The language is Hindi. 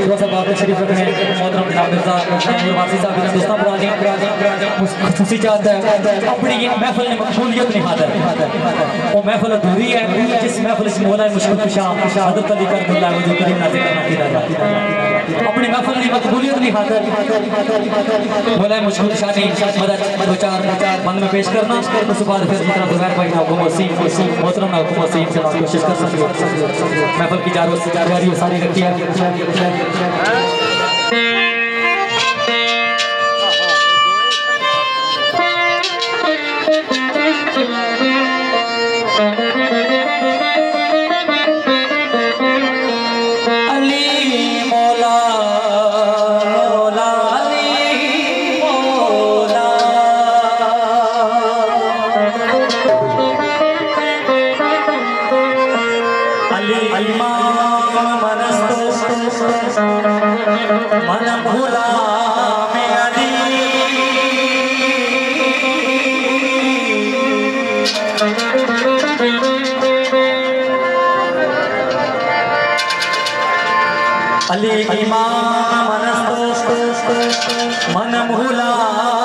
थोड़ा सा बात शरीफ रखने मोहतरम जनाब मिर्जा वासी साहब ने दोस्तां पुरानी खुशी चाहता है अपनी महफिल ने मकबूलियत नहीं खाता वो महफिल अधूरी है जिस महफिल से मौला मुश्किल कुशा हज़रत अली करबला वजू करीम नाज़िल करना अपनी महफिल ने मकबूलियत नहीं खाता मौला मुश्किल कुशा ने मदद दो चार बंद में पेश करना उस बाद फिर जितना जुबैर भाई ना हुकूमत सी मोहतरम ना हुकूमत सी से कोशिश कर सके महफिल की जारी सारी रखी है अली इमाम मनस्तो मन भूला